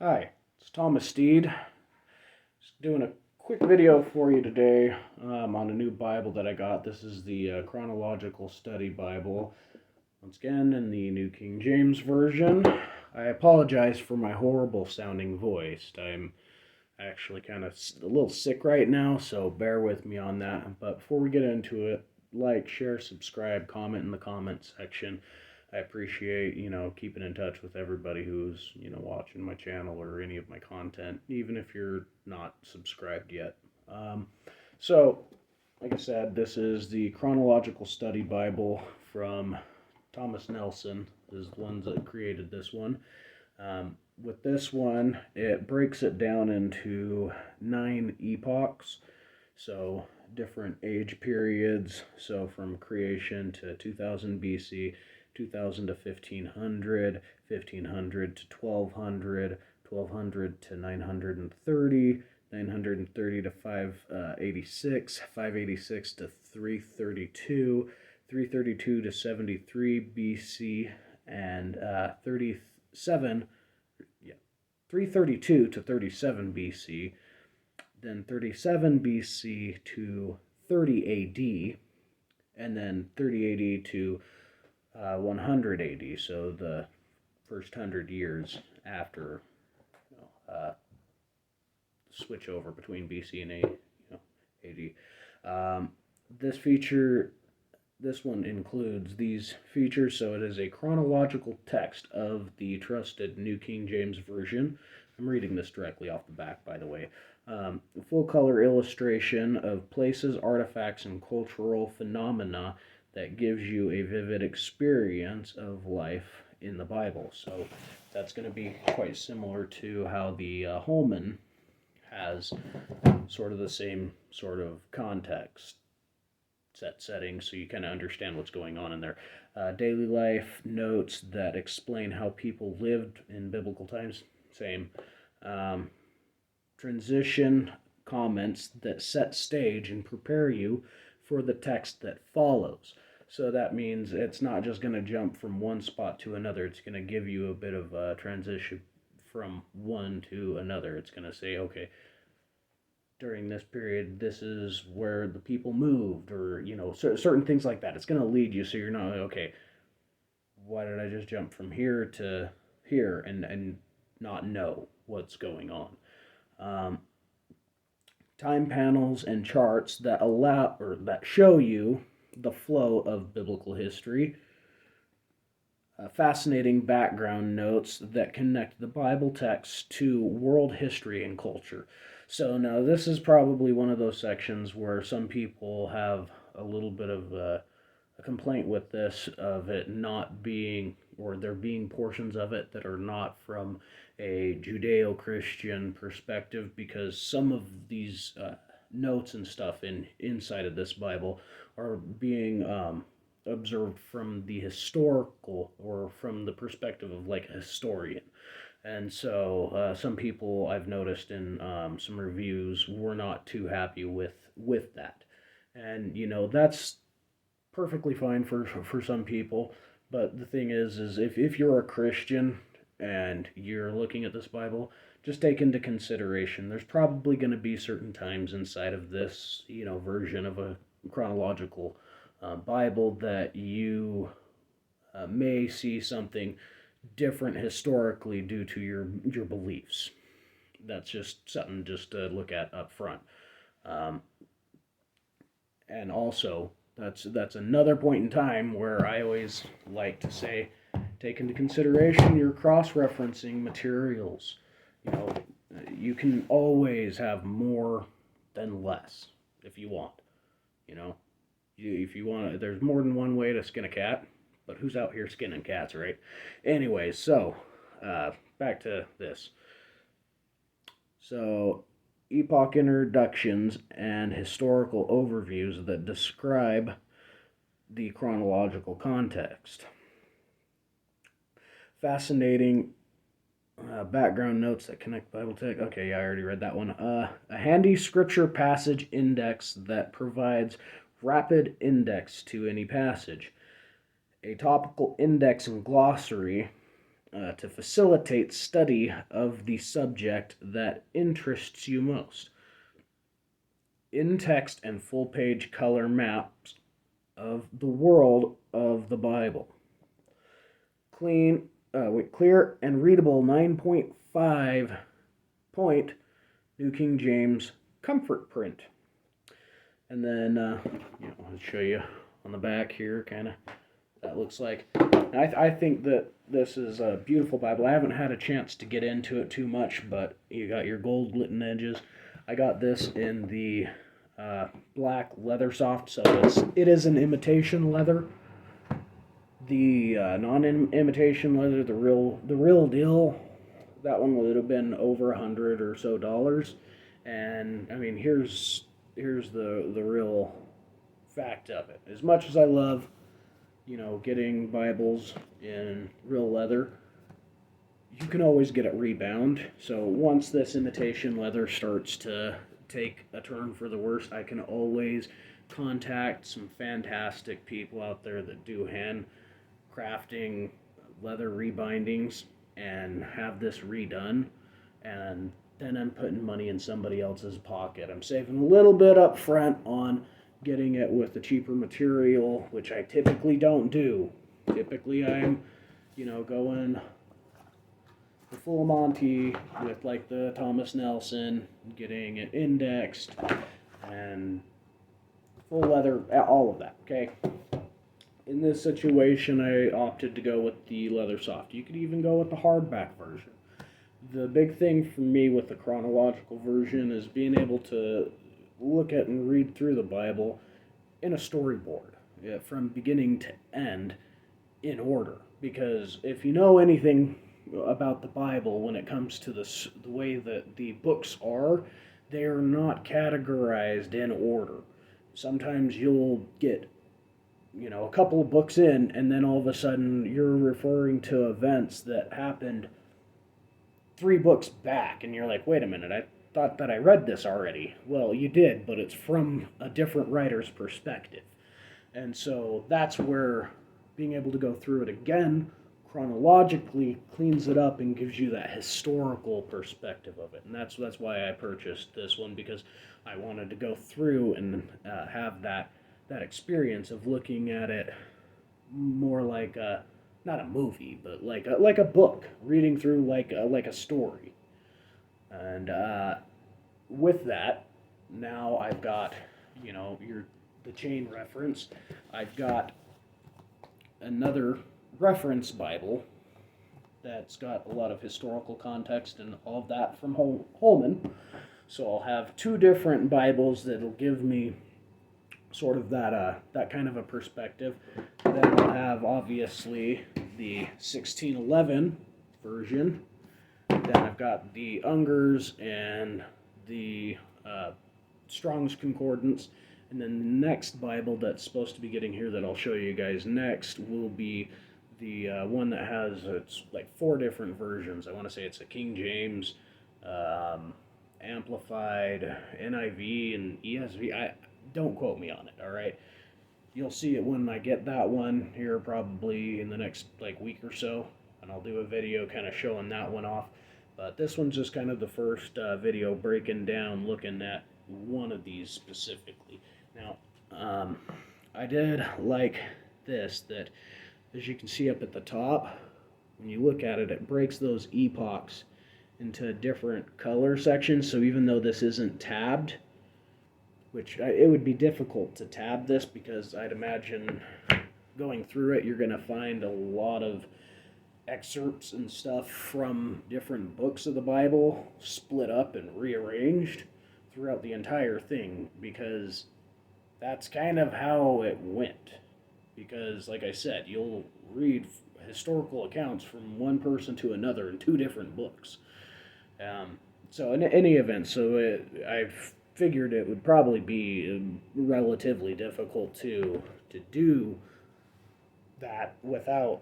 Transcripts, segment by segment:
Hi, it's Thomas Steed. Just doing a quick video for you today on a new Bible that I got. This is the Chronological Study Bible, once again in the New King James Version. I apologize for my horrible sounding voice. I'm actually kind of a little sick right now, so bear with me on that. But before we get into it, like, share, subscribe, comment in the comment section. I appreciate, keeping in touch with everybody who's, watching my channel or any of my content, even if you're not subscribed yet. So, like I said, this is the Chronological Study Bible from Thomas Nelson, is the ones that created this one. With this one, it breaks it down into 9 epochs, so different age periods, so from creation to 2000 BC, 2000 to 1500, 1500 to 1200, 1200 to 930, 930 to 586, 586 to 332, 332 to 73 BC, and 332 to 37 BC, then 37 BC to 30 AD, and then 30 AD to 100 AD, so the first 100 years after switch over between BC and AD. This one includes these features, so it is a chronological text of the trusted New King James Version. I'm reading this directly off the back, by the way. Full color illustration of places, artifacts, and cultural phenomena that gives you a vivid experience of life in the Bible. So that's going to be quite similar to how the Holman has sort of the same sort of context setting, so you kind of understand what's going on in there. Daily life notes that explain how people lived in biblical times, same. Transition comments that set stage and prepare you for the text that follows. So that means it's not just going to jump from one spot to another. It's going to give you a bit of a transition from one to another. It's going to say, okay, during this period, this is where the people moved, or, certain things like that. It's going to lead you so you're not like, okay, why did I just jump from here to here and not know what's going on? Time panels and charts that allow or that show you the flow of biblical history. Fascinating background notes that connect the Bible text to world history and culture. So now this is probably one of those sections where some people have a little bit of a complaint with this, of it not being, or there being portions of it that are not from a Judeo-Christian perspective, because some of these notes and stuff inside of this Bible are being observed from the historical, or from the perspective of like a historian. And so some people I've noticed in some reviews were not too happy with that. And that's perfectly fine for some people. But the thing is if you're a Christian and you're looking at this Bible, just take into consideration there's probably going to be certain times inside of this version of a chronological Bible that you may see something different historically due to your beliefs. That's just something just to look at up front. And also, that's another point in time where I always like to say, take into consideration your cross-referencing materials. You can always have more than less if you want. If you want, there's more than one way to skin a cat, but who's out here skinning cats, right? Anyways, so back to this. So, epoch introductions and historical overviews that describe the chronological context. Fascinating background notes that connect Bible text. Okay, yeah, I already read that one. A handy scripture passage index that provides rapid index to any passage. A topical index and glossary to facilitate study of the subject that interests you most. In-text and full-page color maps of the world of the Bible. Clear and readable 9.5 point New King James comfort print. And then, I'll show you on the back here, kind of, that looks like. I think that this is a beautiful Bible. I haven't had a chance to get into it too much, but you got your gold litten edges. I got this in the black leather soft, so it is an imitation leather. The non-imitation leather, the real deal, that one would have been over $100 or so. And I mean, here's the real fact of it. As much as I love, getting Bibles in real leather, you can always get it rebound. So once this imitation leather starts to take a turn for the worse, I can always contact some fantastic people out there that do hand crafting leather rebindings and have this redone, and then I'm putting money in somebody else's pocket. I'm saving a little bit up front on getting it with the cheaper material, which I typically don't do. Typically I'm, going the full Monty with like the Thomas Nelson, getting it indexed and full leather, all of that, okay? In this situation, I opted to go with the leather soft. You could even go with the hardback version. The big thing for me with the chronological version is being able to look at and read through the Bible in a storyboard, from beginning to end, in order. Because if you know anything about the Bible when it comes to the way that the books are, they are not categorized in order. Sometimes you'll get a couple of books in, and then all of a sudden you're referring to events that happened 3 books back, and you're like, wait a minute, I thought that I read this already. Well, you did, but it's from a different writer's perspective. And so that's where being able to go through it again chronologically cleans it up and gives you that historical perspective of it. And that's why I purchased this one, because I wanted to go through and have that experience of looking at it more like not a movie, but like a book, reading through like a story. And with that, now I've got the chain reference. I've got another reference Bible that's got a lot of historical context and all of that from Holman. So I'll have 2 different Bibles that'll give me sort of that kind of a perspective. Then I'll have obviously the 1611 version. Then I've got the Unger's and the Strong's Concordance. And then the next Bible that's supposed to be getting here that I'll show you guys next will be the one that has, it's like 4 different versions. I want to say it's a King James, Amplified, NIV, and ESV. Don't quote me on it, all right? You'll see it when I get that one here probably in the next week or so, and I'll do a video kind of showing that one off. But this one's just kind of the first video breaking down, looking at one of these specifically. Now, I did like this, that as you can see up at the top, when you look at it, it breaks those epochs into different color sections. So even though this isn't tabbed, which it would be difficult to tab this, because I'd imagine going through it, you're going to find a lot of excerpts and stuff from different books of the Bible split up and rearranged throughout the entire thing, because that's kind of how it went. Because, like I said, you'll read historical accounts from one person to another in 2 different books. So in any event, I've figured it would probably be relatively difficult to do that without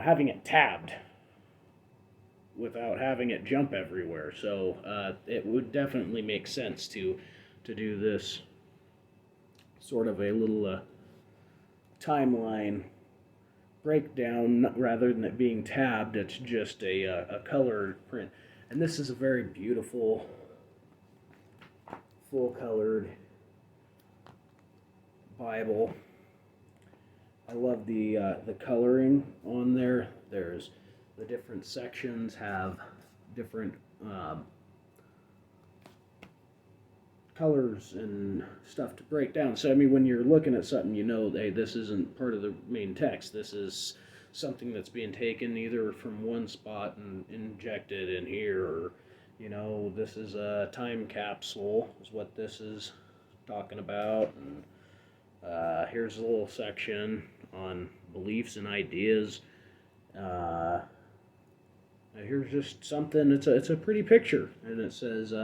having it tabbed, without having it jump everywhere. So it would definitely make sense to do this sort of a little timeline breakdown rather than it being tabbed. It's just a colored print. And this is a very beautiful, full colored Bible. I love the coloring on there. There's the different sections have different colors and stuff to break down. So I mean, when you're looking at something, you know, hey, this isn't part of the main text. This is something that's being taken either from one spot and injected in here, or you know, this is a time capsule, is what this is talking about. And here's a little section on beliefs and ideas. Here's just something. It's a pretty picture, and it says.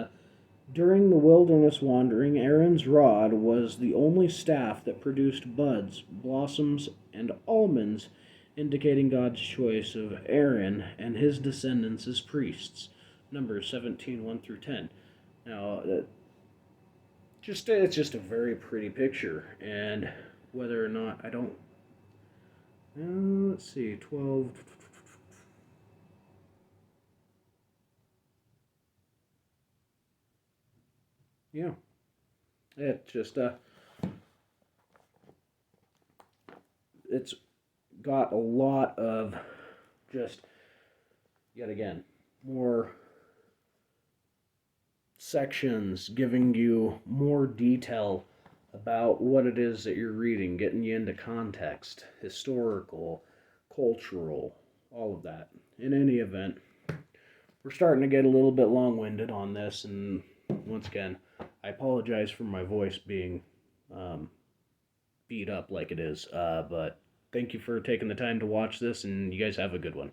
During the wilderness wandering, Aaron's rod was the only staff that produced buds, blossoms, and almonds, indicating God's choice of Aaron and his descendants as priests. Numbers 17, 1 through 10. Now, it's just a very pretty picture, and whether or not I don't. Let's see, 12. Yeah, it just it's got a lot of just yet again more sections giving you more detail about what it is that you're reading, getting you into context, historical, cultural, all of that. In any event, we're starting to get a little bit long-winded on this, and once again, I apologize for my voice being beat up like it is, but thank you for taking the time to watch this, and you guys have a good one.